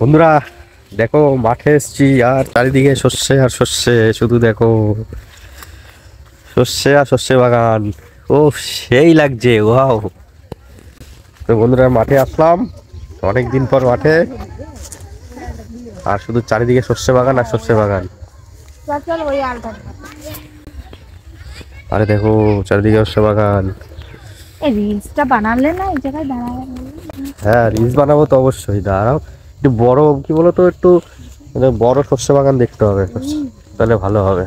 বন্ধুরা দেখো মাঠে এসছি আর চারিদিকে শস্যে আর শস্যে, শুধু দেখো শস্যে আর শস্যে বাগান। ও সেই লাগছে, ওয়াও। তো বন্ধুরা মাঠে আসলাম অনেকদিন পর মাঠে, আর শুধু চারিদিকে শস্যে বাগান আর শস্যে বাগান। আরে দেখো চারিদিকে শস্যে বাগান। রিলসটা বানালে না এই জায়গায় দাঁড়ায়। হ্যাঁ রিলস বানাবো তো অবশ্যই, দাঁড়াও একটু বড় কি বলতো, একটু বড় শস্য বাগান দেখতে হবে, তাহলে ভালো হবে।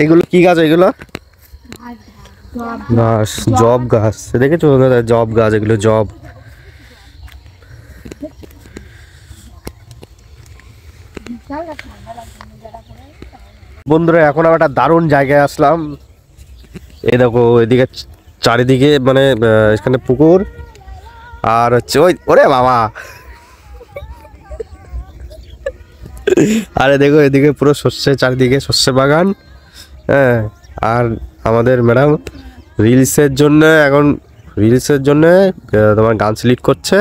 এগুলো কি গাছ? এগুলো গাছ, জব গাছ, দেখেছো? জব গাছ, এগুলো জব। বন্ধুরা এখন আমরা একটা দারুণ জায়গায় আসলাম। এই দেখো এদিকে চারিদিকে মানে এখানে পুকুর, আর হচ্ছে ওই ওরে বাবা, আরে দেখো এদিকে পুরো শস্যে, চারিদিকে শস্যে বাগান। হ্যাঁ, আর আমাদের ম্যাডাম রিলসের জন্য তোমার গান সিলেক্ট করছে।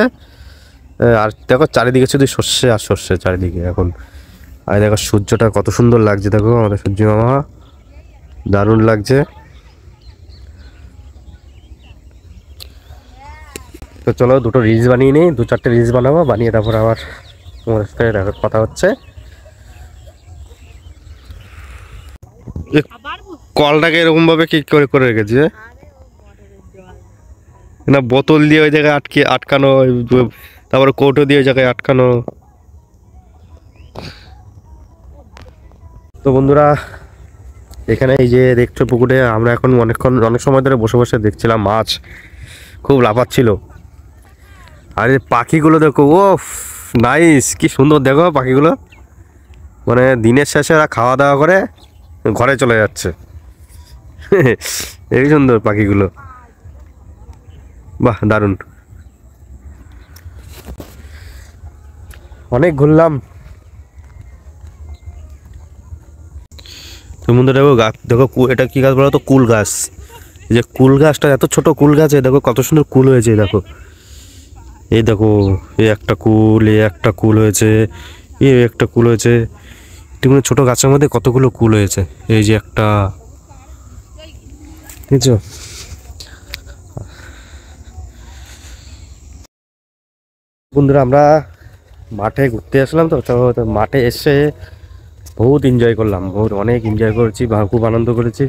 আর দেখো চারিদিকে শুধু শস্যে আর শস্যে চারিদিকে এখন। আর দেখো সূর্যটা কত সুন্দর লাগছে, দেখো আমাদের সূর্য মামা, দারুণ লাগছে। তো চলো দুটো রিলস বানিয়ে নিই, 2-4টে রিলস বানাবো, বানিয়ে তারপর আবার তোমার সাথে কথা হচ্ছে। কলটাকে এরকম ভাবে কি করে করে রেখেছি না, বোতল দিয়ে ওই জায়গায় আটকানো, তারপরে কৌটো দিয়ে ওই জায়গায় আটকানো। তো বন্ধুরা এখানে এই যে দেখছো পুকুরে আমরা এখন অনেক সময় ধরে বসে বসে দেখছিলাম, মাছ খুব লাফাচ্ছিল। আর এই পাখিগুলো দেখো, ও নাইস, কি সুন্দর দেখো পাখিগুলো। মানে দিনের শেষে এরা খাওয়া দাওয়া করে ঘরে চলে যাচ্ছে। এই সুন্দর পাখিগুলো, বাহ দারুণ। অনেক ঘুরলাম। তুমি দেখো গাছ দেখো, এটা কি গাছ বলো তো? কুল গাছ। এই যে কুল গাছটা, এত ছোট কুল গাছ, দেখো কত সুন্দর কুল হয়েছে। দেখো এই দেখো, এই একটা কুল, এই একটা কুল হয়েছে, এই একটা কুল হয়েছে। এগুলো ছোট গাছের মধ্যে কতগুলো কুল হয়েছে। এই যে একটা, বুঝছো? বন্ধুরা আমরা মাঠে ঘুরতে আসলাম, তো মাঠে এসে বহুত এনজয় করলাম, অনেক এনজয় করেছি, খুব আনন্দ করেছি।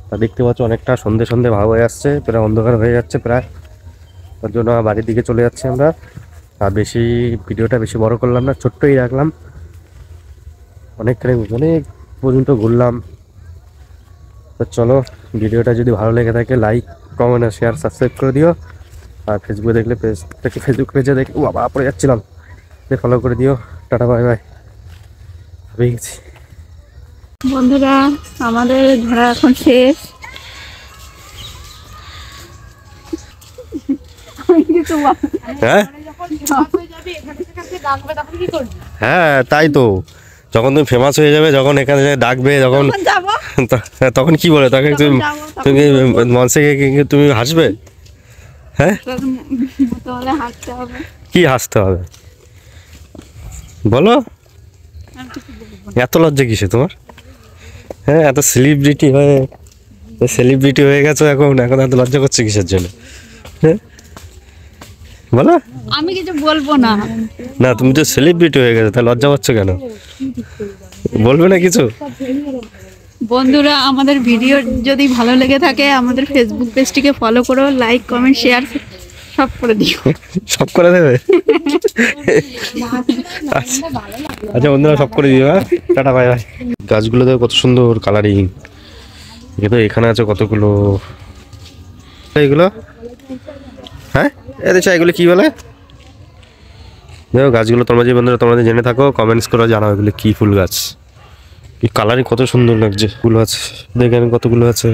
তা দেখতে পাচ্ছ অনেকটা সন্ধে ভাব হয়ে আসছে, প্রায় অন্ধকার হয়ে যাচ্ছে প্রায়। তার জন্য বাড়ির দিকে চলে যাচ্ছি আমরা। আর ভিডিওটা বেশি বড় করলাম না, ছোট্টই রাখলাম। অনেক পর্যন্ত ঘুরলাম। তো চলো, ভিডিওটা যদি ভালো লেগে থাকে লাইক, কমেন্ট, শেয়ার, সাবস্ক্রাইব করে দিও। আর ফেসবুকে দেখলে ফেসবুক পেজে দেখে বাবা পড়ে যাচ্ছিলাম, ফলো করে দিও। Tata, bye bye. হয়ে গেছি বন্ধুরা, আমাদের ঘোরা এখন শেষ। হ্যাঁ তাই তো, যখন তুমি ফেমাস হয়ে যাবে, যখন এখানে ডাকবে, তখন কি বলে তাকে, তুমি মঞ্চে তুমি হাসবে? হ্যাঁ কি হাসতে হবে বলো? এত লজ্জা কিসে তোমার? হ্যাঁ এত সেলিব্রিটি হয়ে গেছো এখন এত লজ্জা করছে কিসের জন্য? হ্যাঁ বলো। আমি কিছু বলবো না। না তুমি তো সেলিব্রিটি হয়ে গেছো, তাহলে লজ্জা পাচ্ছ কেন? বলবে না কিছু? বন্ধুরা, আমাদের ভিডিও যদি ভালো লেগে থাকে আমাদের ফেসবুক পেজটিকে ফলো করো, লাইক, কমেন্ট, শেয়ার সব করে দিও। সব করে দেবে? আচ্ছা বন্ধুরা সব করে দিও। Tata, bye bye. গাছগুলো দেখো কত সুন্দর কালারিং। এখানে আছে কতগুলো এগুলো। হ্যাঁ এগুলো কি বলে? দেখো গাছগুলো তোমরা জেনে থাকো, কমেন্টস করে জানাও এগুলো কি ফুল গাছ। এই কালারিং কত সুন্দর লাগছে। ফুল আছে দেখেন কতগুলো আছে।